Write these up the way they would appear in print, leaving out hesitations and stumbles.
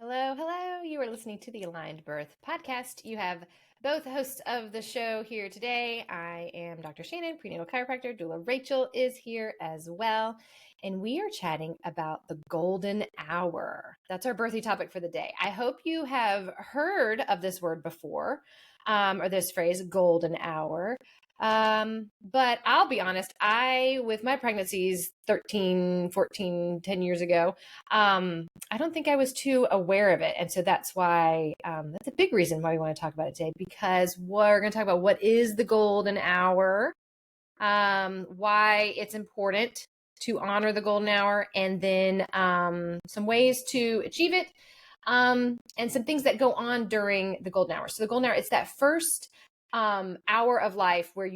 Hello, hello. You are listening to the Aligned Birth podcast. You have both hosts of the show here today. I am Dr. Shannon, prenatal chiropractor. Doula Rachel is here as well. And we are chatting about the golden hour. That's our birthing topic for the day. I hope you have heard of this word before, or this phrase, golden hour. But I'll be honest, with my pregnancies 13, 14, 10 years ago, I don't think I was too aware of it. And so that's why, that's a big reason why we want to talk about it today, because we're going to talk about what is the golden hour, why it's important to honor the golden hour, and then some ways to achieve it, and some things that go on during the golden hour. So the golden hour, it's that first hour of life where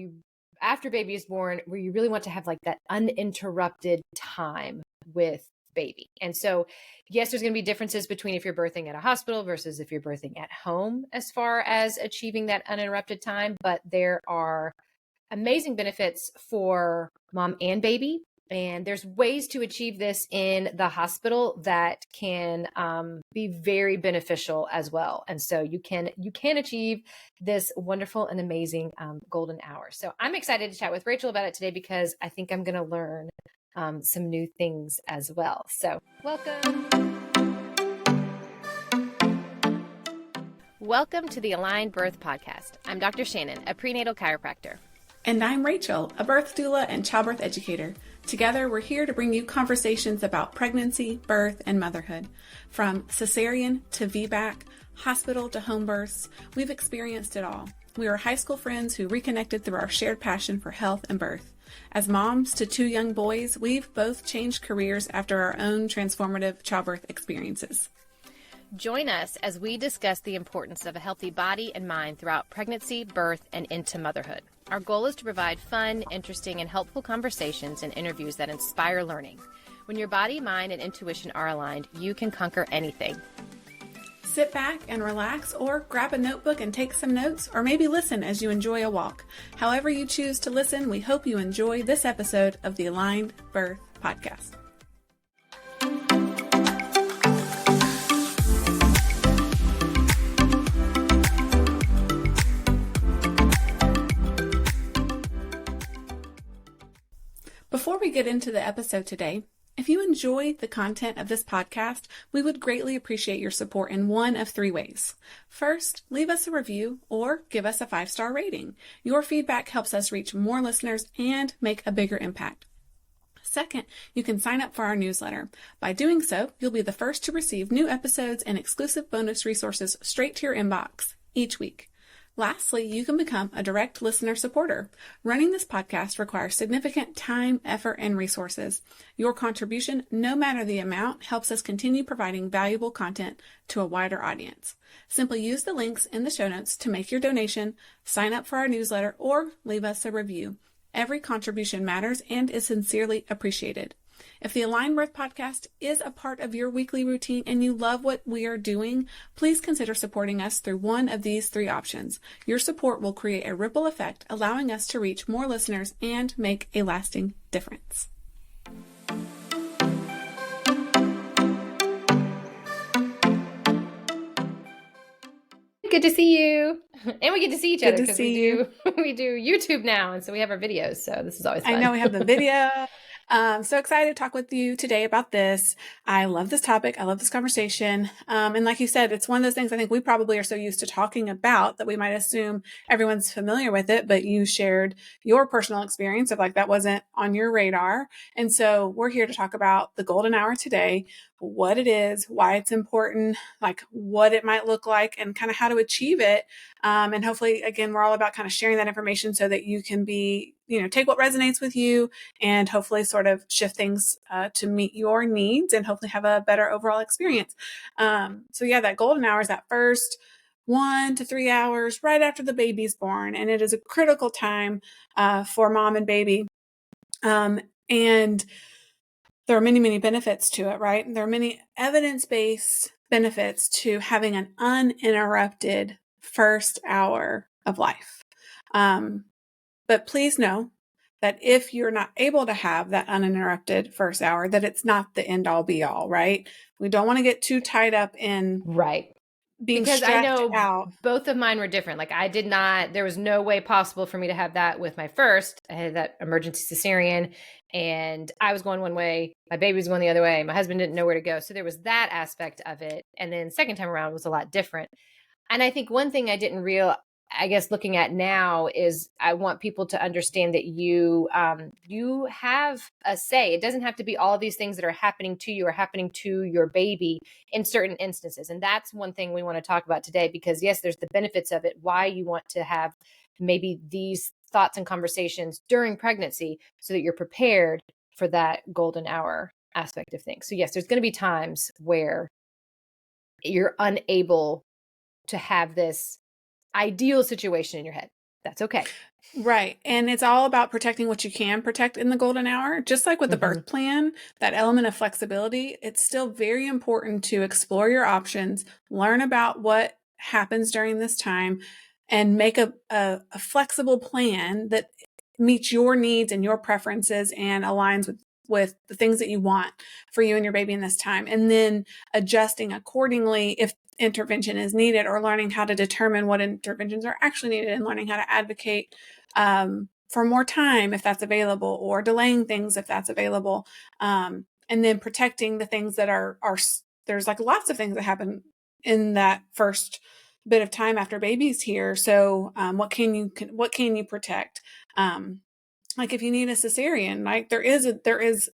after baby is born, where you really want to have like that uninterrupted time with baby. And so, yes, there's going to be differences between if you're birthing at a hospital versus if you're birthing at home as far as achieving that uninterrupted time. But there are amazing benefits for mom and baby. And there's ways to achieve this in the hospital that can be very beneficial as well. And so you can achieve this wonderful and amazing golden hour. So I'm excited to chat with Rachel about it today because I think I'm going to learn some new things as well. So welcome. Welcome to the Aligned Birth podcast. I'm Dr. Shannon, a prenatal chiropractor. And I'm Rachel, a birth doula and childbirth educator. Together, we're here to bring you conversations about pregnancy, birth, and motherhood. From cesarean to VBAC, hospital to home births, we've experienced it all. We are high school friends who reconnected through our shared passion for health and birth. As moms to two young boys, we've both changed careers after our own transformative childbirth experiences. Join us as we discuss the importance of a healthy body and mind throughout pregnancy, birth, and into motherhood. Our goal is to provide fun, interesting, and helpful conversations and interviews that inspire learning. When your body, mind, and intuition are aligned, you can conquer anything. Sit back and relax, or grab a notebook and take some notes, or maybe listen as you enjoy a walk. However you choose to listen, we hope you enjoy this episode of the Aligned Birth podcast. Before we get into the episode today, if you enjoy the content of this podcast, we would greatly appreciate your support in one of three ways. First, leave us a review or give us a 5-star rating. Your feedback helps us reach more listeners and make a bigger impact. Second, you can sign up for our newsletter. By doing so, you'll be the first to receive new episodes and exclusive bonus resources straight to your inbox each week. Lastly, you can become a direct listener supporter. Running this podcast requires significant time, effort, and resources. Your contribution, no matter the amount, helps us continue providing valuable content to a wider audience. Simply use the links in the show notes to make your donation, sign up for our newsletter, or leave us a review. Every contribution matters and is sincerely appreciated. If the Aligned Birth podcast is a part of your weekly routine and you love what we are doing, please consider supporting us through one of these three options. Your support will create a ripple effect, allowing us to reach more listeners and make a lasting difference. Good to see you. And we get to see each other because we do YouTube now. And so we have our videos. So this is always fun. I know we have the video. So excited to talk with you today about this. I love this topic. I love this conversation. And like you said, it's one of those things I think we probably are so used to talking about that we might assume everyone's familiar with it, but you shared your personal experience of like that wasn't on your radar. And so we're here to talk about the golden hour today, what it is, why it's important, like what it might look like, and kind of how to achieve it. And hopefully, again, we're all about kind of sharing that information so that you can be, take what resonates with you and hopefully sort of shift things to meet your needs and hopefully have a better overall experience. So yeah, that golden hour is that first 1 to 3 hours right after the baby's born. And it is a critical time for mom and baby. And there are many, many benefits to it, right? There are many evidence-based benefits to having an uninterrupted first hour of life. But please know that if you're not able to have that uninterrupted first hour, that it's not the end all be all, right? We don't want to get too tied up in Right. being Because I stressed know out. both of mine were different. Like there was no way possible for me to have that with my first. I had that emergency cesarean and I was going one way. My baby was going the other way. My husband didn't know where to go. So there was that aspect of it. And then second time around was a lot different. And I think one thing I didn't I guess looking at now is I want people to understand that you have a say. It doesn't have to be all these things that are happening to you or happening to your baby in certain instances. And that's one thing we want to talk about today, because yes, there's the benefits of it, why you want to have maybe these thoughts and conversations during pregnancy so that you're prepared for that golden hour aspect of things. So yes, there's going to be times where you're unable to have this ideal situation in your head. That's okay. Right. And it's all about protecting what you can protect in the golden hour. Just like with the birth plan, that element of flexibility, it's still very important to explore your options, learn about what happens during this time, and make a flexible plan that meets your needs and your preferences and aligns with the things that you want for you and your baby in this time. And then adjusting accordingly if intervention is needed, or learning how to determine what interventions are actually needed, and learning how to advocate for more time if that's available, or delaying things if that's available. And then protecting the things that are there's like lots of things that happen in that first bit of time after baby's here. So what can you protect? Like if you need a cesarean, like there is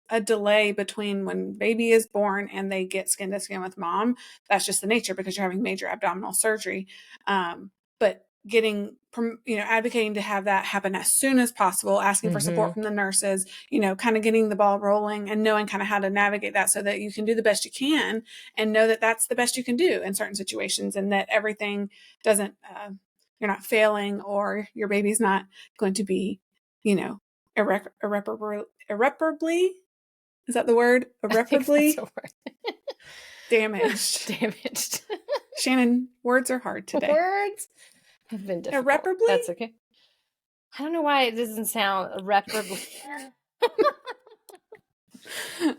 a delay between when baby is born and they get skin to skin with mom. That's just the nature, because you're having major abdominal surgery. But advocating to have that happen as soon as possible, asking for support from the nurses, kind of getting the ball rolling and knowing kind of how to navigate that so that you can do the best you can, and know that that's the best you can do in certain situations, and that everything doesn't, you're not failing, or your baby's not going to be, irreparably, is that the word? Irreparably damaged. Shannon, words are hard today. Words have been difficult. Irreparably? That's okay. I don't know why it doesn't sound irreparably.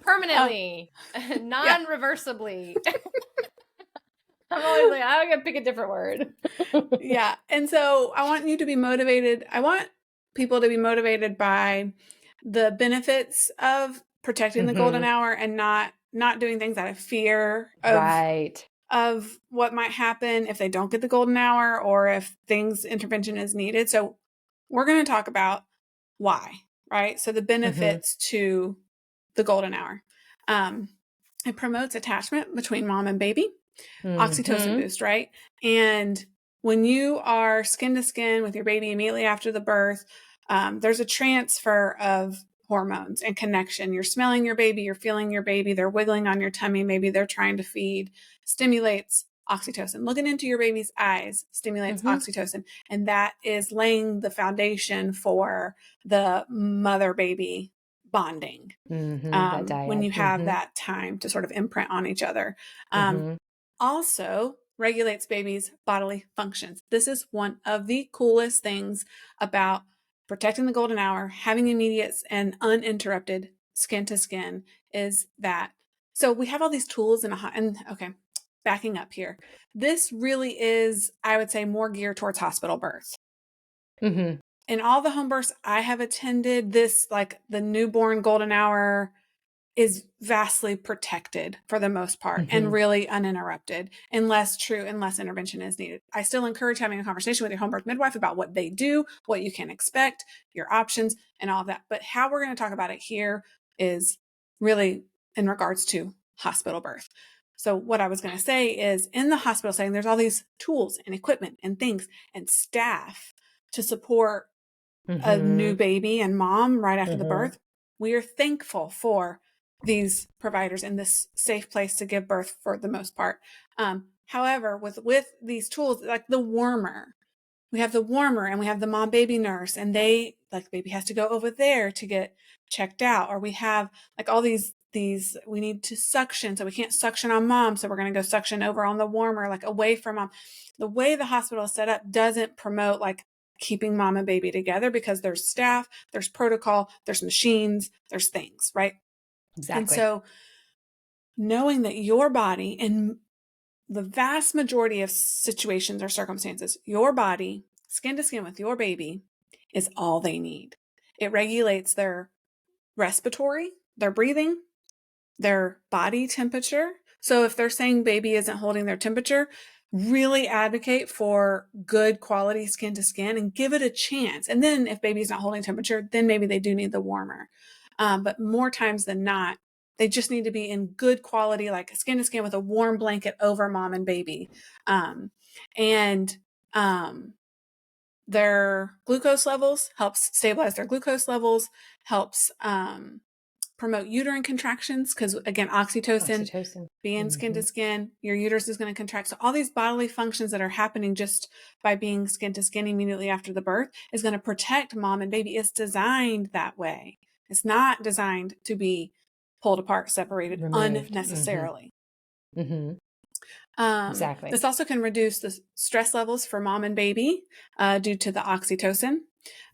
Permanently. Non-reversibly. I'm always like, I'm going to pick a different word. Yeah. And so I want you to be motivated. I want people to be motivated by the benefits of protecting the golden hour, and not doing things out of fear of what might happen if they don't get the golden hour, or if intervention is needed. So we're going to talk about why, right? So the benefits to the golden hour. It promotes attachment between mom and baby. Oxytocin boost, right? And when you are skin to skin with your baby immediately after the birth, there's a transfer of hormones and connection. You're smelling your baby, you're feeling your baby, they're wiggling on your tummy, maybe they're trying to feed, stimulates oxytocin. Looking into your baby's eyes stimulates oxytocin. And that is laying the foundation for the mother-baby bonding. When you have that time to sort of imprint on each other. Also regulates baby's bodily functions. This is one of the coolest things about protecting the golden hour, having immediate and uninterrupted skin to skin, is that. So we have all these tools okay, backing up here. This really is, I would say, more geared towards hospital birth. In all the home births I have attended, this, like the newborn golden hour, is vastly protected for the most part, and really uninterrupted, unless intervention is needed. I still encourage having a conversation with your home birth midwife about what they do, what you can expect, your options, and all of that. But how we're going to talk about it here is really in regards to hospital birth. So what I was going to say is, in the hospital setting, there's all these tools and equipment and things and staff to support a new baby and mom right after the birth. We are thankful for these providers in this safe place to give birth for the most part. However, with these tools, like the warmer, we have the warmer and we have the mom baby nurse, and they, like, baby has to go over there to get checked out. Or we have like all these, we need to suction. So we can't suction on mom. So we're going to go suction over on the warmer, like away from mom. The way the hospital is set up doesn't promote like keeping mom and baby together because there's staff, there's protocol, there's machines, there's things, right? Exactly. And so knowing that your body, in the vast majority of situations or circumstances, your body, skin to skin with your baby, is all they need. It regulates their respiratory, their breathing, their body temperature. So if they're saying baby isn't holding their temperature, really advocate for good quality skin to skin and give it a chance. And then if baby's not holding temperature, then maybe they do need the warmer. But more times than not, they just need to be in good quality, like skin to skin with a warm blanket over mom and baby. And their glucose levels helps stabilize their glucose levels, helps promote uterine contractions, because again, oxytocin being skin to skin, your uterus is going to contract. So all these bodily functions that are happening just by being skin to skin immediately after the birth is going to protect mom and baby. It's designed that way. It's not designed to be pulled apart, separated Removed. unnecessarily. Exactly. This also can reduce the stress levels for mom and baby due to the oxytocin.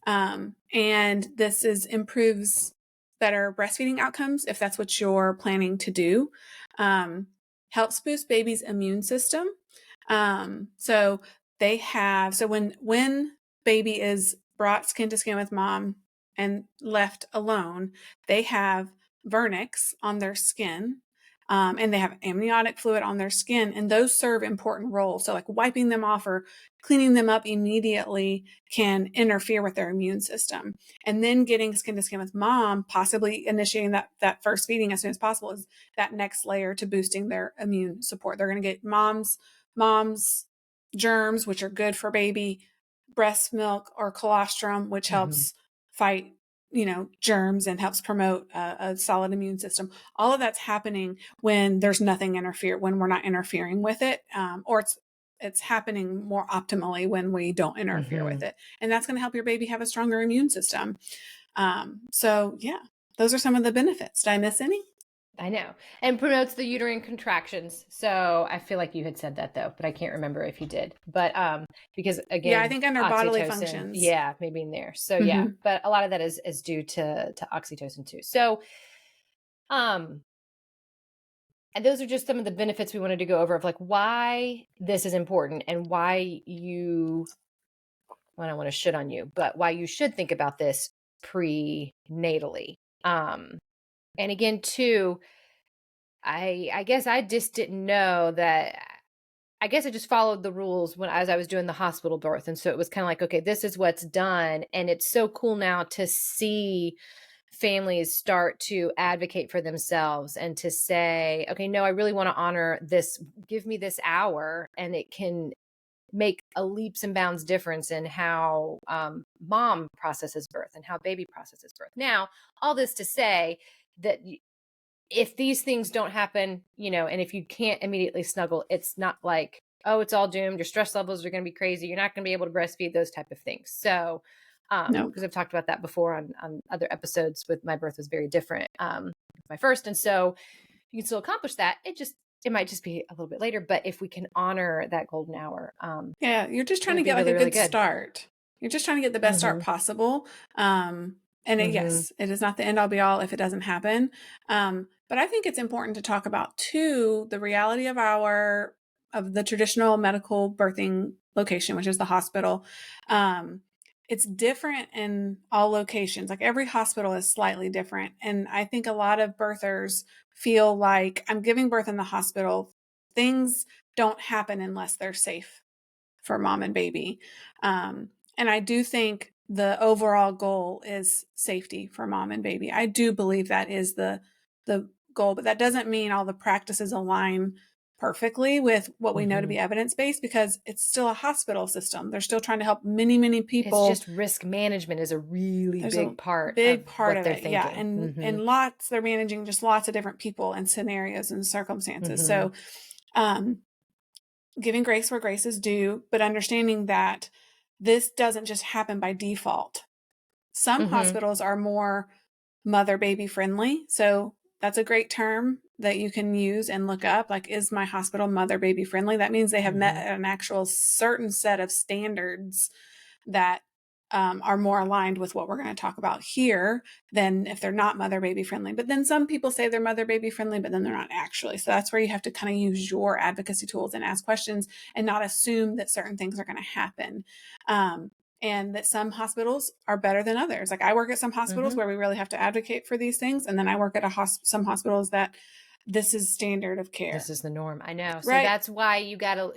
And this improves better breastfeeding outcomes if that's what you're planning to do. Helps boost baby's immune system. So when baby is brought skin to skin with mom and left alone, they have vernix on their skin. And they have amniotic fluid on their skin, and those serve important roles. So like wiping them off or cleaning them up immediately can interfere with their immune system. And then getting skin to skin with mom, possibly initiating that first feeding as soon as possible, is that next layer to boosting their immune support. They're going to get mom's germs, which are good for baby, breast milk or colostrum, which helps fight germs and helps promote a solid immune system. All of that's happening when there's nothing when we're not interfering with it, or it's happening more optimally when we don't interfere with it. And that's going to help your baby have a stronger immune system. So yeah, those are some of the benefits. Did I miss any? I know. And promotes the uterine contractions. So I feel like you had said that though, but I can't remember if you did. But because again, yeah, I think under bodily functions. Yeah, maybe in there. So yeah, but a lot of that is due to oxytocin too. So and those are just some of the benefits we wanted to go over of like why this is important and why I don't want to shit on you, but why you should think about this prenatally. And again, too, I guess I just didn't know that. I guess I just followed the rules as I was doing the hospital birth. And so it was kind of like, okay, this is what's done. And it's so cool now to see families start to advocate for themselves and to say, okay, no, I really want to honor this. Give me this hour. And it can make a leaps and bounds difference in how mom processes birth and how baby processes birth. Now, all this to say that if these things don't happen, and if you can't immediately snuggle, it's not like, oh, it's all doomed. Your stress levels are going to be crazy. You're not going to be able to breastfeed, those type of things. So, because I've talked about that before on other episodes with my birth was very different, my first. And so you can still accomplish that. It might just be a little bit later, but if we can honor that golden hour. Yeah, you're just trying to get really, a good start. You're just trying to get the best start possible. And yes, it is not the end all be all if it doesn't happen. But I think it's important to talk about too, the reality of the traditional medical birthing location, which is the hospital. It's different in all locations. Like every hospital is slightly different. And I think a lot of birthers feel like, I'm giving birth in the hospital. Things don't happen unless they're safe for mom and baby. And I do think the overall goal is safety for mom and baby. I do believe that is the goal, but that doesn't mean all the practices align perfectly with what we know to be evidence-based, because it's still a hospital system. They're still trying to help many, many people. It's just risk management is a really big part of it. Thinking. Yeah. And they're managing just lots of different people and scenarios and circumstances. So, giving grace where grace is due, but understanding that this doesn't just happen by default. Some hospitals are more mother-baby friendly. So that's a great term that you can use and look up. Like, is my hospital mother-baby friendly? That means they have met an actual certain set of standards that are more aligned with what we're going to talk about here than if they're not mother-baby friendly. But then some people say they're mother-baby friendly, but then they're not actually. So that's where you have to kind of use your advocacy tools and ask questions and not assume that certain things are going to happen. And that some hospitals are better than others. Like I work at some hospitals where we really have to advocate for these things. And then I work at some hospitals that this is standard of care. This is the norm. I know. So Right. that's why you gotta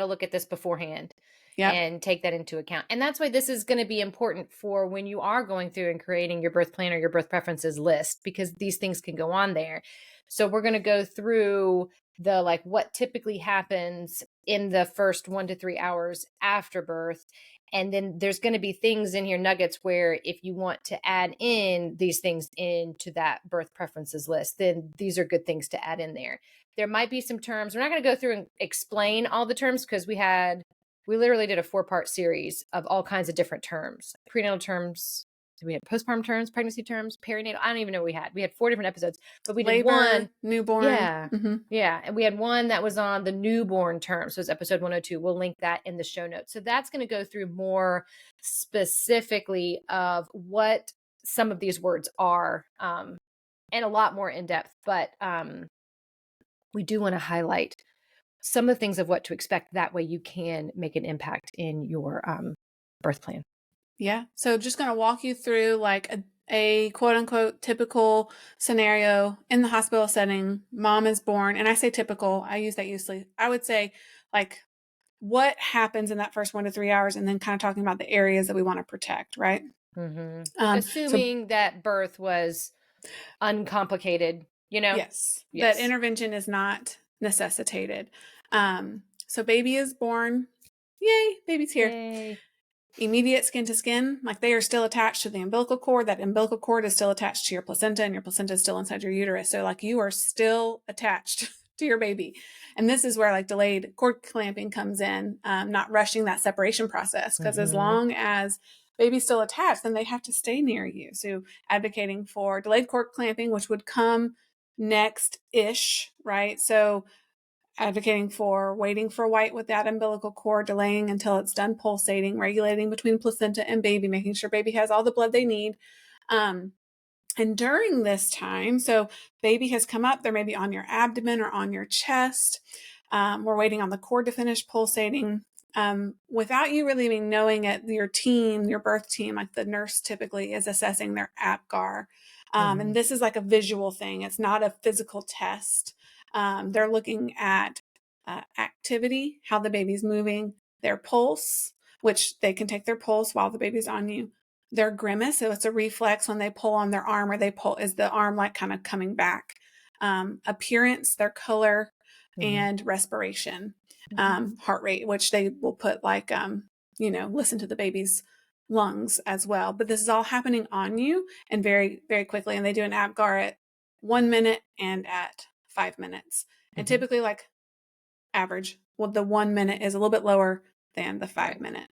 look at this beforehand. Yep. And take that into account. And that's why this is going to be important for when you are going through and creating your birth plan or your birth preferences list, because these things can go on there. So we're going to go through the like what typically happens in the first 1 to 3 hours after birth. And then there's going to be things in here, nuggets, where if you want to add in these things into that birth preferences list, then these are good things to add in there. There might be some terms. We're not going to go through and explain all the terms because we literally did a 4-part series of all kinds of different terms, prenatal terms. We had postpartum terms, pregnancy terms, perinatal. I don't even know what we had. We had 4 different episodes, but we did labor, one newborn. Yeah. Yeah. And we had one that was on the newborn terms. So it's episode 102. We'll link that in the show notes. So that's going to go through more specifically of what some of these words are, and a lot more in depth. But we do want to highlight some of the things of what to expect. That way you can make an impact in your birth plan. Yeah. So just going to walk you through like a quote unquote typical scenario in the hospital setting. Mom is born, and I say typical, I use that usually. I would say like what happens in that first 1 to 3 hours, and then kind of talking about the areas that we want to protect, right? Assuming that birth was uncomplicated, Yes. That intervention is not necessitated. So baby is born. Yay, baby's here. Yay. Immediate skin to skin, like they are still attached to the umbilical cord. That umbilical cord is still attached to your placenta, and your placenta is still inside your uterus. So like you are still attached to your baby. And this is where like delayed cord clamping comes in, not rushing that separation process. Because as long as baby's still attached, then they have to stay near you. So advocating for delayed cord clamping, which would come next-ish, right? So advocating for waiting for white with that umbilical cord, delaying until it's done pulsating, regulating between placenta and baby, making sure baby has all the blood they need. And during this time, so baby has come up, they're maybe on your abdomen or on your chest. We're waiting on the cord to finish pulsating. Without you really even knowing it, your team, your birth team, like the nurse typically is assessing their APGAR. And this is like a visual thing. It's not a physical test. They're looking at activity, how the baby's moving, their pulse, which they can take their pulse while the baby's on you, their grimace. So it's a reflex when they pull on their arm, or they pull, is the arm like kind of coming back, appearance, their color, and respiration, heart rate, which they will put like, listen to the baby's lungs as well. But this is all happening on you and very, very quickly. And they do an APGAR at 1 minute and at 5 minutes. And typically like average, well, the 1 minute is a little bit lower than the 5 minute.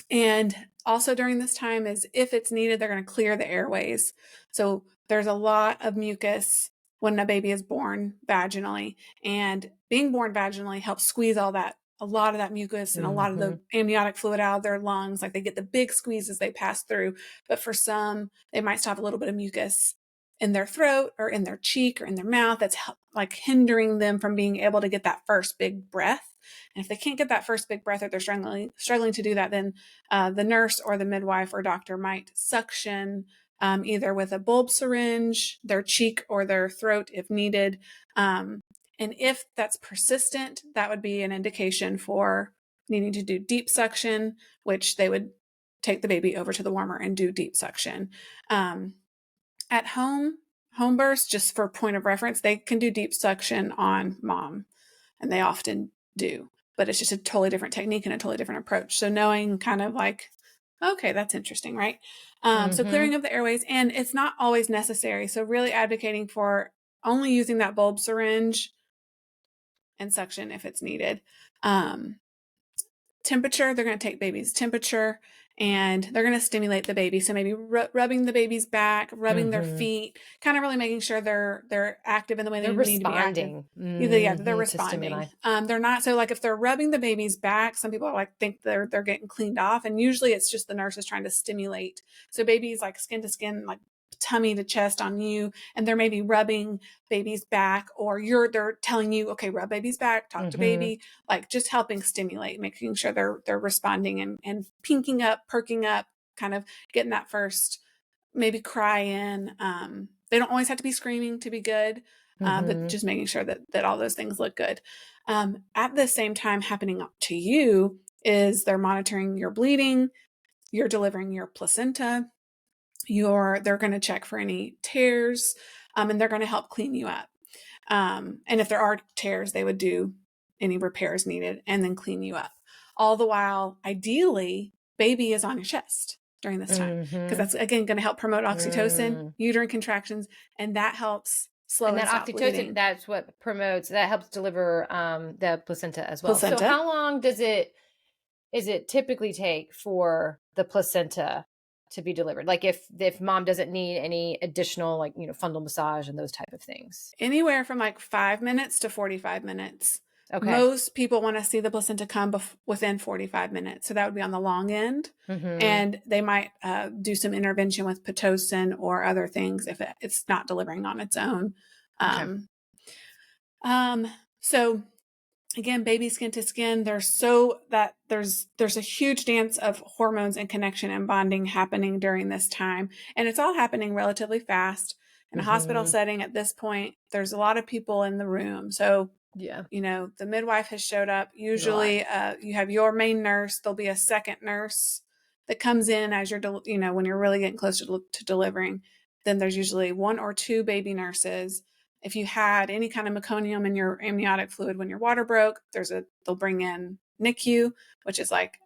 And also during this time is if it's needed, they're going to clear the airways. So there's a lot of mucus when a baby is born vaginally, and being born vaginally helps squeeze a lot of that mucus and a lot of the amniotic fluid out of their lungs. Like they get the big squeeze as they pass through, but for some, they might still have a little bit of mucus in their throat or in their cheek or in their mouth that's like hindering them from being able to get that first big breath. And if they can't get that first big breath, or they're struggling to do that, then the nurse or the midwife or doctor might suction either with a bulb syringe, their cheek or their throat if needed. And if that's persistent, that would be an indication for needing to do deep suction, which they would take the baby over to the warmer and do deep suction. At home births, just for point of reference, they can do deep suction on mom, and they often do, but it's just a totally different technique and a totally different approach. So knowing kind of like, okay, that's interesting, right? So clearing of the airways, and it's not always necessary. So really advocating for only using that bulb syringe and suction if it's needed. Temperature, they're going to take baby's temperature and they're going to stimulate the baby. So maybe rubbing the baby's back, rubbing their feet, kind of really making sure they're active in the way they need to be active. Yeah, they're responding. They're not, so like if they're rubbing the baby's back, some people like think they're getting cleaned off, and usually it's just the nurses trying to stimulate. So baby's like skin to skin, like tummy to chest on you, and they're maybe rubbing baby's back, or they're telling you, okay, rub baby's back, talk to baby, like just helping stimulate, making sure they're responding and pinking up, perking up, kind of getting that first maybe cry in. They don't always have to be screaming to be good, but just making sure that all those things look good. At the same time, happening to you is they're monitoring your bleeding, you're delivering your placenta, they're going to check for any tears, and they're going to help clean you up. And if there are tears, they would do any repairs needed and then clean you up. All the while, ideally, baby is on your chest during this time, because that's, again, going to help promote oxytocin, uterine contractions, and that helps slow and that oxytocin bleeding. That's what that helps deliver the placenta as well. So how long is it typically take for the placenta to be delivered? Like if mom doesn't need any additional, like, fundal massage and those type of things? Anywhere from like 5 minutes to 45 minutes. Okay. Most people want to see the placenta come within 45 minutes. So that would be on the long end. And they might do some intervention with Pitocin or other things if it's not delivering on its own. So again, baby skin to skin, there's a huge dance of hormones and connection and bonding happening during this time. And it's all happening relatively fast. In a hospital setting at this point, there's a lot of people in the room. So, the midwife has showed up. Usually you have your main nurse. There'll be a second nurse that comes in as you're, when you're really getting closer to delivering. Then there's usually 1 or 2 baby nurses. If you had any kind of meconium in your amniotic fluid when your water broke, they'll bring in NICU, which is like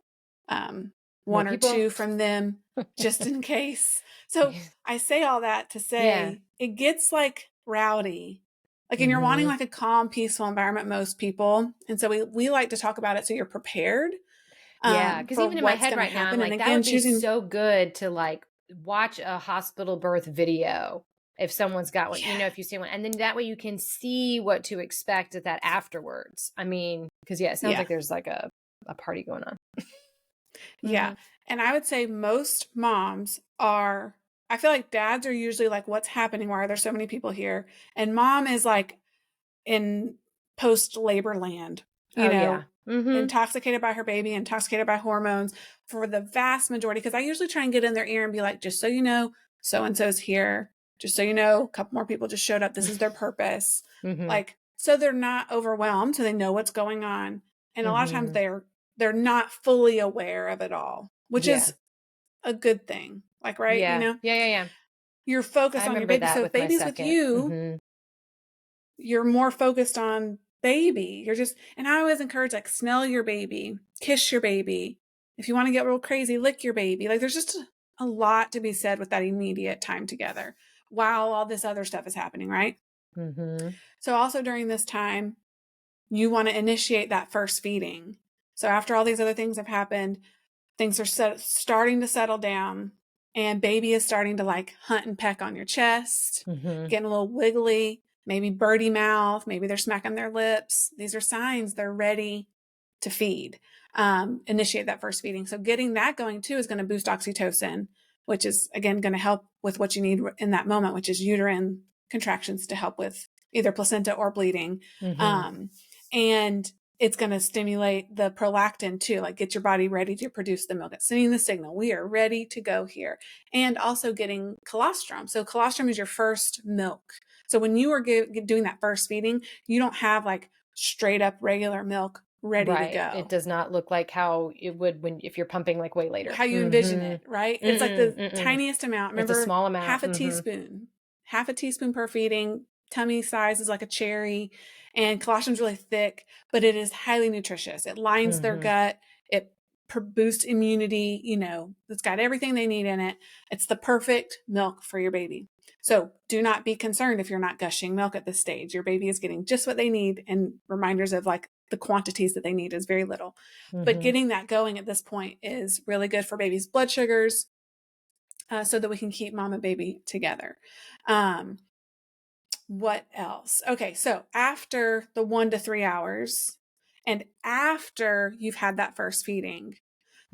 1 or 2 from them, just in case. So I say all that to say it gets like rowdy. Like, and you're wanting like a calm, peaceful environment, most people. And so we like to talk about it so you're prepared. Because even in my head right now, I'm like, that would be so good to like watch a hospital birth video. If someone's got one, if you see one, and then that way you can see what to expect at that afterwards. I mean, because it sounds like there's like a party going on. And I would say most moms I feel like dads are usually like, what's happening? Why are there so many people here? And mom is like in post-labor land, intoxicated by her baby, intoxicated by hormones for the vast majority. Because I usually try and get in their ear and be like, just so you know, so-and-so's here. Just so you know, a couple more people just showed up. This is their purpose. Like, so they're not overwhelmed. So they know what's going on. And a lot of times they're not fully aware of it all, which is a good thing. Like, right? Yeah. You're focused on your baby. So if baby's with you, you're more focused on baby. And I always encourage, like, smell your baby, kiss your baby. If you want to get real crazy, lick your baby. Like, there's just a lot to be said with that immediate time together while all this other stuff is happening, right? So also during this time, you want to initiate that first feeding. So after all these other things have happened, things are starting to settle down, and baby is starting to like hunt and peck on your chest, getting a little wiggly, maybe birdie mouth, maybe they're smacking their lips. These are signs they're ready to feed. Initiate that first feeding. So getting that going too is going to boost oxytocin, which is, again, going to help with what you need in that moment, which is uterine contractions to help with either placenta or bleeding. And it's going to stimulate the prolactin too, like get your body ready to produce the milk. It's sending the signal, we are ready to go here. And also getting colostrum. So colostrum is your first milk. So when you are doing that first feeding, you don't have like straight up regular milk ready to go. It does not look like how it would if you're pumping like way later. How you envision it, right? It's like the tiniest amount. Remember, it's a small amount. Half a teaspoon per feeding. Tummy size is like a cherry, and colostrum's really thick, but it is highly nutritious. It lines their gut. It boosts immunity. It's got everything they need in it. It's the perfect milk for your baby. So do not be concerned if you're not gushing milk at this stage. Your baby is getting just what they need, and reminders of like the quantities that they need is very little. But Mm-hmm. getting that going at this point is really good for baby's blood sugars, so that we can keep mom and baby together. What else? Okay, so after the 1 to 3 hours and after you've had that first feeding,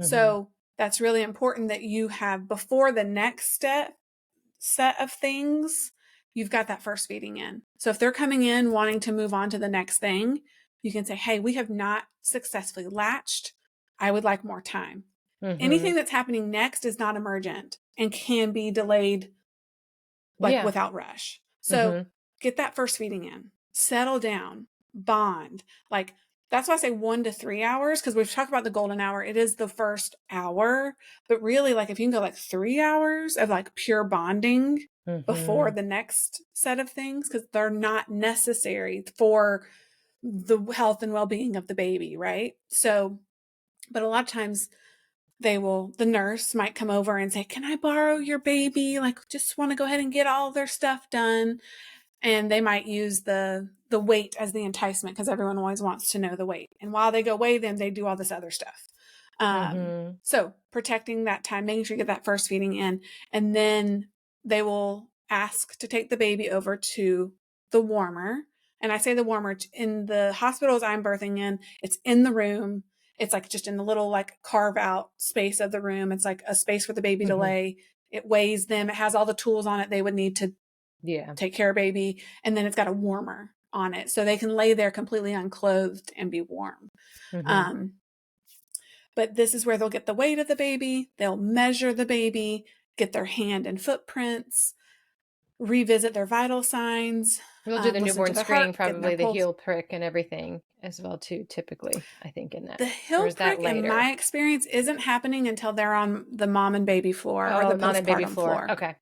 so that's really important that you have, before the next set of things, you've got that first feeding in. So if they're coming in wanting to move on to the next thing, you can say, hey, we have not successfully latched. I would like more time. Anything that's happening next is not emergent and can be delayed, like without rush. So get that first feeding in, settle down, bond. Like, that's why I say 1 to 3 hours, because we've talked about the golden hour. It is the first hour, but really, like, if you can go like 3 hours of like pure bonding before the next set of things, because they're not necessary for the health and well-being of the baby, right? So, but a lot of times the nurse might come over and say, can I borrow your baby? Like, just want to go ahead and get all their stuff done. And they might use the weight as the enticement, because everyone always wants to know the weight. And while they go weigh them, they do all this other stuff. So protecting that time, making sure you get that first feeding in, and then they will ask to take the baby over to the warmer. And I say the warmer, in the hospitals I'm birthing in, it's in the room. It's like just in the little like carve out space of the room. It's like a space for the baby to lay. It weighs them. It has all the tools on it they would need to take care of baby. And then it's got a warmer on it, so they can lay there completely unclothed and be warm. But this is where they'll get the weight of the baby. They'll measure the baby, get their hand and footprints, revisit their vital signs. We'll do the newborn screening, probably the pulse. heel prick and everything as well too, typically, I think, in that. The heel prick, in my experience, isn't happening until they're on the mom and baby floor, or the postpartum floor. Okay.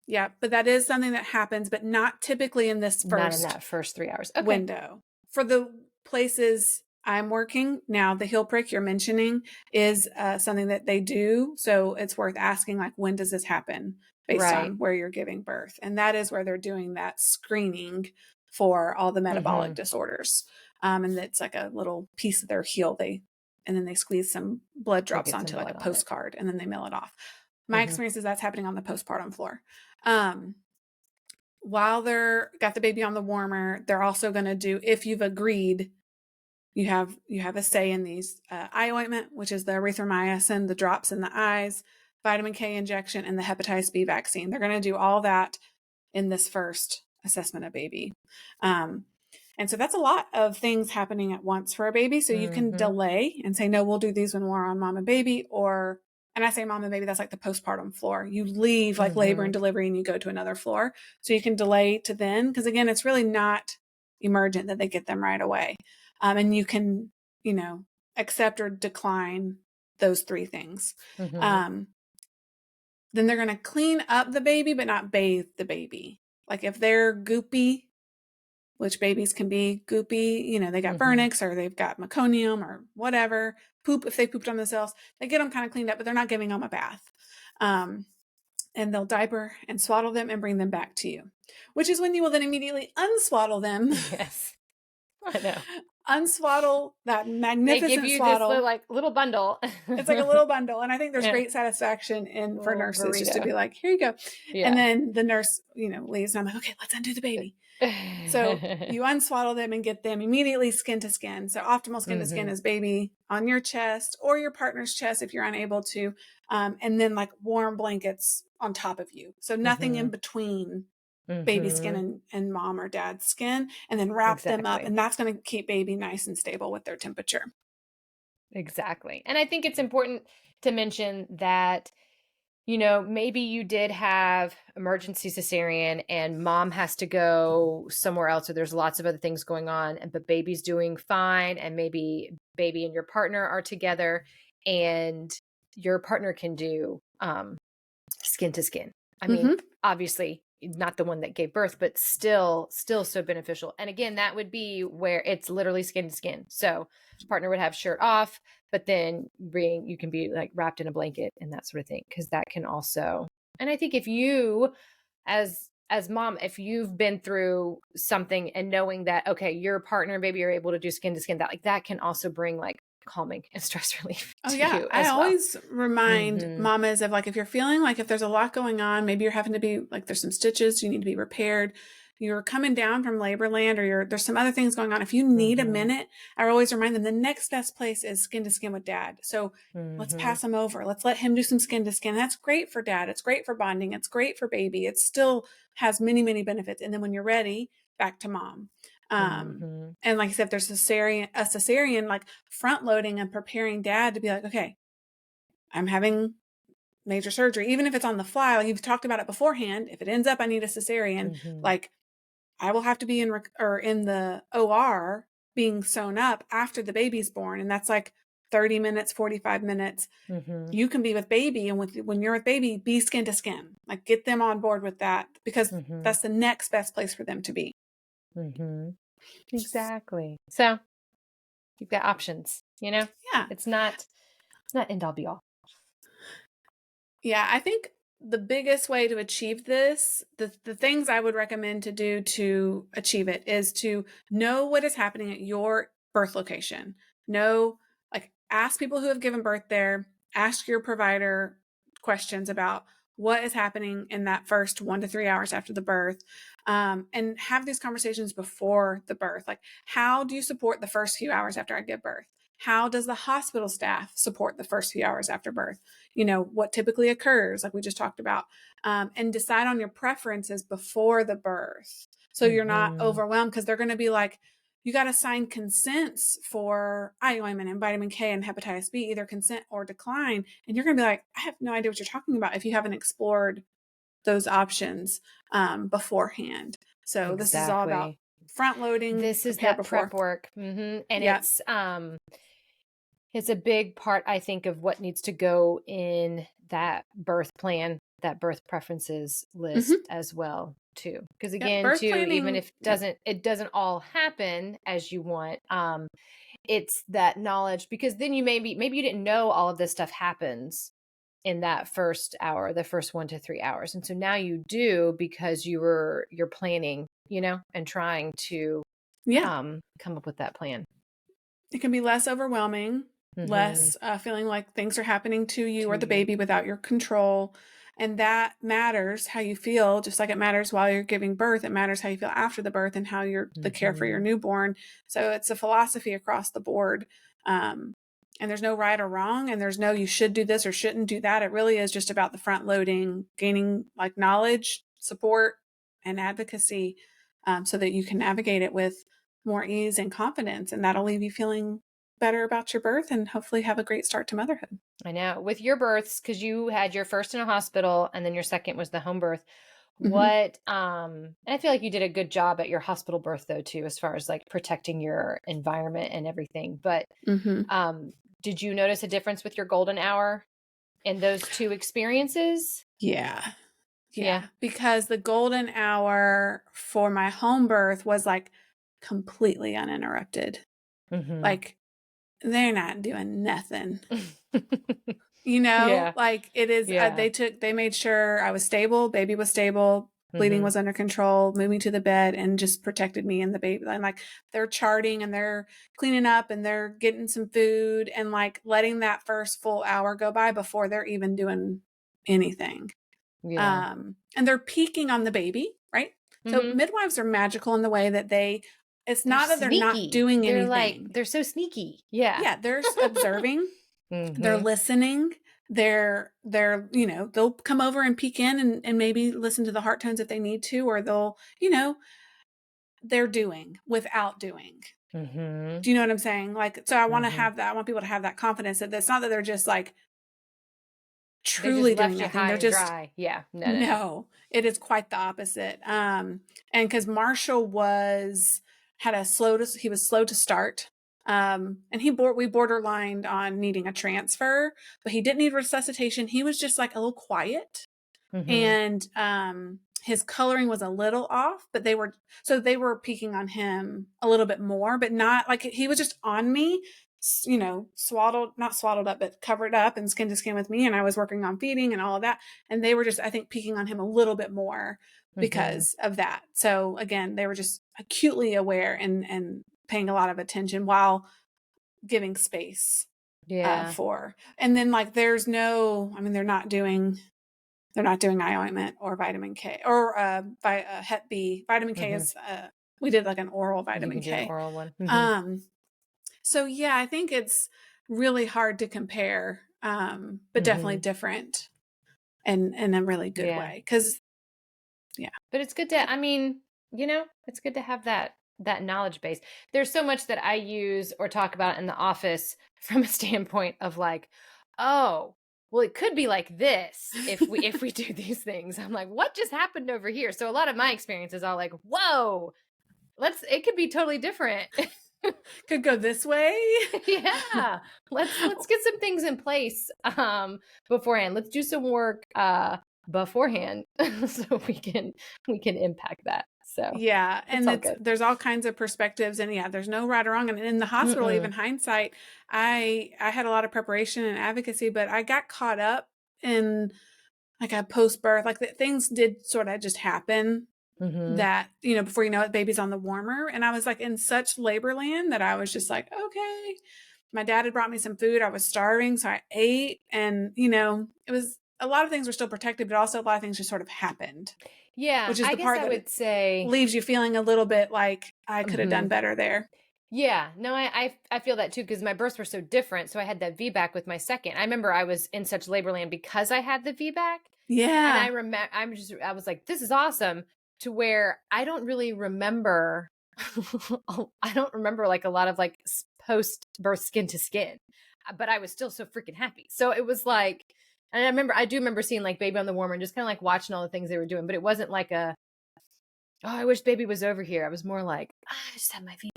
Yeah, but that is something that happens, but not typically in this first, not in that first 3 hours window. For the places I'm working now, the heel prick you're mentioning is something that they do. So it's worth asking, like, when does this happen, based on where you're giving birth? And that is where they're doing that screening for all the metabolic disorders. And it's like a little piece of their heel. And then they squeeze some blood drops onto like a postcard, and then they mail it off. My experience is that's happening on the postpartum floor. While they're got the baby on the warmer, they're also going to do, if you've agreed, you have a say in these eye ointment, which is the erythromycin, the drops in the eyes, vitamin K injection, and the hepatitis B vaccine. They're going to do all that in this first assessment of baby. And so that's a lot of things happening at once for a baby. So you can delay and say, no, we'll do these when we're on mom and baby, and I say mom and baby, that's like the postpartum floor. You leave like labor and delivery and you go to another floor. So you can delay to then, because again, it's really not emergent that they get them right away. And you can, accept or decline those 3 things. Then they're going to clean up the baby, but not bathe the baby. Like if they're goopy, which babies can be goopy, they got vernix or they've got meconium or whatever, if they pooped on themselves, they get them kind of cleaned up, but they're not giving them a bath. And they'll diaper and swaddle them and bring them back to you, which is when you will then immediately unswaddle them. Yes, I know. Unswaddle that magnificent They give you swaddle. This little bundle. It's like a little bundle. And I think there's great satisfaction for nurses just to be like, here you go. Yeah. And then the nurse, leaves and I'm like, okay, let's undo the baby. So you unswaddle them and get them immediately skin to skin. So optimal skin to skin is baby on your chest or your partner's chest if you're unable to. And then like warm blankets on top of you. So nothing in between baby skin and mom or dad's skin, and then wrap them up. And that's going to keep baby nice and stable with their temperature. Exactly. And I think it's important to mention that, maybe you did have emergency cesarean and mom has to go somewhere else, or there's lots of other things going on, but baby's doing fine. And maybe baby and your partner are together and your partner can do skin to skin. I mean, obviously not the one that gave birth, but still so beneficial. And again, that would be where it's literally skin to skin. So partner would have shirt off, but then you can be like wrapped in a blanket and that sort of thing. Cause that can also, and I think if you as as mom, if you've been through something and knowing that, okay, your partner and baby are able to do skin to skin, that like that can also bring like calming and stress relief Oh to yeah. you I as well. always remind mamas of like, if you're feeling like if there's a lot going on, maybe you're having to be like, there's some stitches, you need to be repaired. You're coming down from labor land or there's some other things going on. If you need a minute, I always remind them the next best place is skin to skin with dad. So let's pass him over. Let's let him do some skin to skin. That's great for dad. It's great for bonding. It's great for baby. It still has many, many benefits. And then when you're ready, back to mom. And like I said, if there's a cesarean, like front loading and preparing dad to be like, okay, I'm having major surgery, even if it's on the fly, like you've talked about it beforehand. If it ends up, I need a cesarean, like I will have to be in the OR being sewn up after the baby's born. And that's like 30 minutes, 45 minutes. You can be with baby. And when you're with baby, be skin to skin, like get them on board with that because that's the next best place for them to be. Exactly. So you've got options, you know? Yeah. It's not end all be all. Yeah. I think the biggest way to achieve this, the things I would recommend to do to achieve it is to know what is happening at your birth location. Ask people who have given birth there, ask your provider questions about what is happening in that first 1 to 3 hours after the birth, and have these conversations before the birth. Like, how do you support the first few hours after I give birth? How does the hospital staff support the first few hours after birth? What typically occurs, like we just talked about, and decide on your preferences before the birth. So you're not overwhelmed because they're going to be like, you got to sign consents for IOM and vitamin K and hepatitis B, either consent or decline. And you're going to be like, I have no idea what you're talking about if you haven't explored those options beforehand. So This is all about front loading. This is that before. prep work. And it's a big part, I think, of what needs to go in that birth plan, that birth preferences list as well too. Because again, planning, even if it doesn't all happen as you want, it's that knowledge, because then maybe you didn't know all of this stuff happens in that first hour, the first 1 to 3 hours. And so now you do, because you're planning, and trying to come up with that plan. It can be less overwhelming, less feeling like things are happening to you or the baby without your control. And that matters how you feel, just like it matters while you're giving birth. It matters how you feel after the birth and how the care for your newborn. So it's a philosophy across the board. And there's no right or wrong, and there's no you should do this or shouldn't do that. It really is just about the front loading, gaining like knowledge, support, and advocacy, so that you can navigate it with more ease and confidence. And that'll leave you feeling better about your birth and hopefully have a great start to motherhood. I know. With your births, because you had your first in a hospital and then your second was the home birth. What and I feel like you did a good job at your hospital birth though too, as far as like protecting your environment and everything. But did you notice a difference with your golden hour in those two experiences? Yeah. Because the golden hour for my home birth was like completely uninterrupted. Like they're not doing nothing. Like it is, they made sure I was stable, baby was stable, bleeding was under control, moved me to the bed and just protected me and the baby. And like they're charting and they're cleaning up and they're getting some food and like letting that first full hour go by before they're even doing anything. And they're peeking on the baby, right? So midwives are magical in the way that it's not that they're not doing anything. They're so sneaky. Yeah. They're observing. They're listening. They'll come over and peek in and maybe listen to the heart tones if they need to, or they'll, they're doing without doing. Do you know what I'm saying? Like, so I want to have that. I want people to have that confidence that it's not that they're just like truly doing nothing. They're just dry. Yeah. No, it is quite the opposite. And because Marshall was slow to start. And we borderlined on needing a transfer, but he didn't need resuscitation. He was just like a little quiet. And his coloring was a little off, but they were peeking on him a little bit more, but not like he was just on me, not swaddled up, but covered up and skin to skin with me. And I was working on feeding and all of that. And they were just, I think, peeking on him a little bit more. because of that. So again, they were just acutely aware and paying a lot of attention while giving space for. And then like there's no, I mean, they're not doing eye ointment or vitamin K or Hep B. Vitamin K is we did like an oral vitamin K. Do an oral one. So yeah, I think it's really hard to compare, but definitely different and in a really good way. Cause but it's good to, I mean, you know, it's good to have that knowledge base. There's so much that I use or talk about in the office from a standpoint of like, oh, well, it could be like this if we do these things. I'm like, what just happened over here? So a lot of my experiences are like, whoa, it could be totally different. Could go this way. Yeah. Let's get some things in place beforehand. Let's do some work beforehand so we can impact that. So yeah, and there's all kinds of perspectives, and there's no right or wrong. And in the hospital, even hindsight, I had a lot of preparation and advocacy, but I got caught up in like a post-birth, like things did sort of just happen that, you know, before you know it, baby's on the warmer. And I was like in such labor land that I was just like, okay. My dad had brought me some food. I was starving, so I ate, and you know, it was a lot of things were still protected, but also a lot of things just sort of happened. Yeah. Which is the part that would say leaves you feeling a little bit like I could have done better there. Yeah. No, I feel that too, because my births were so different. So I had that VBAC with my second. I remember I was in such labor land because I had the VBAC. Yeah. And I remember, I was like, this is awesome, to where I don't really remember, I don't remember like a lot of like post-birth skin to skin, but I was still so freaking happy. So it was like, and I do remember seeing like baby on the warmer and just kind of like watching all the things they were doing, but it wasn't like I wish baby was over here. I was more like, I just had my VBAC.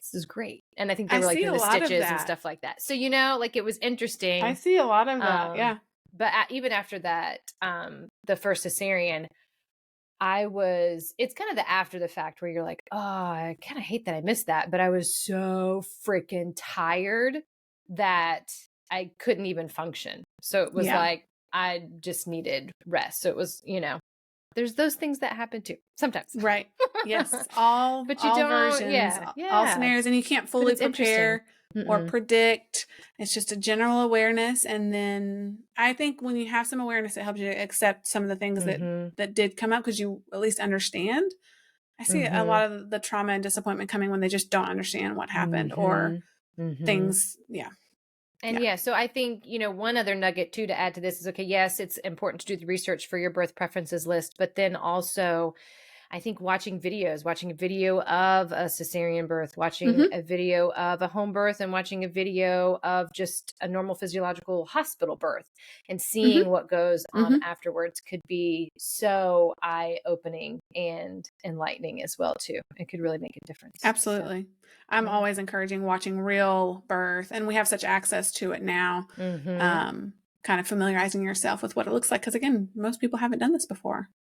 This is great. And I think they were like doing the stitches and stuff like that. So, you know, like it was interesting. I see a lot of that. Yeah. But even after that, the first cesarean, it's kind of the after the fact where you're like, oh, I kind of hate that I missed that. But I was so freaking tired that I couldn't even function. So it was like, I just needed rest. So it was, you know, there's those things that happen too sometimes. Right. Yes. All versions, all scenarios, and you can't fully prepare or predict. It's just a general awareness. And then I think when you have some awareness, it helps you accept some of the things that did come up, because you at least understand. I see a lot of the trauma and disappointment coming when they just don't understand what happened or things. Yeah. And so I think, you know, one other nugget too to add to this is, okay, yes, it's important to do the research for your birth preferences list, but then also I think watching a video of a cesarean birth, watching a video of a home birth, and watching a video of just a normal physiological hospital birth, and seeing what goes on afterwards could be so eye-opening and enlightening as well too. It could really make a difference. Absolutely. So, I'm always encouraging watching real birth, and we have such access to it now. Kind of familiarizing yourself with what it looks like, because again, most people haven't done this before.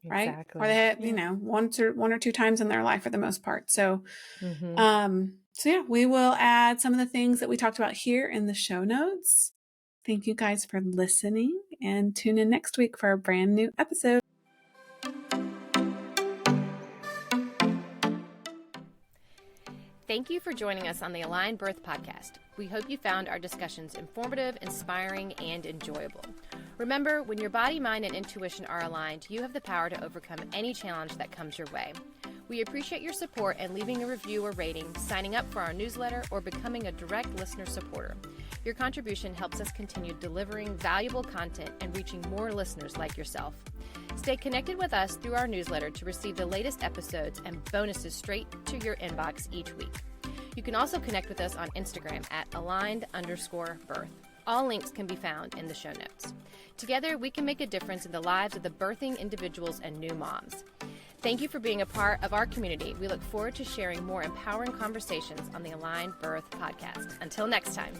Right. Exactly. Or they had, you know, one or two times in their life for the most part. So, so yeah, we will add some of the things that we talked about here in the show notes. Thank you guys for listening, and tune in next week for a brand new episode. Thank you for joining us on the Aligned Birth Podcast. We hope you found our discussions informative, inspiring, and enjoyable. Remember, when your body, mind, and intuition are aligned, you have the power to overcome any challenge that comes your way. We appreciate your support and leaving a review or rating, signing up for our newsletter, or becoming a direct listener supporter. Your contribution helps us continue delivering valuable content and reaching more listeners like yourself. Stay connected with us through our newsletter to receive the latest episodes and bonuses straight to your inbox each week. You can also connect with us on Instagram at aligned_birth. All links can be found in the show notes. Together, we can make a difference in the lives of the birthing individuals and new moms. Thank you for being a part of our community. We look forward to sharing more empowering conversations on the Aligned Birth Podcast. Until next time.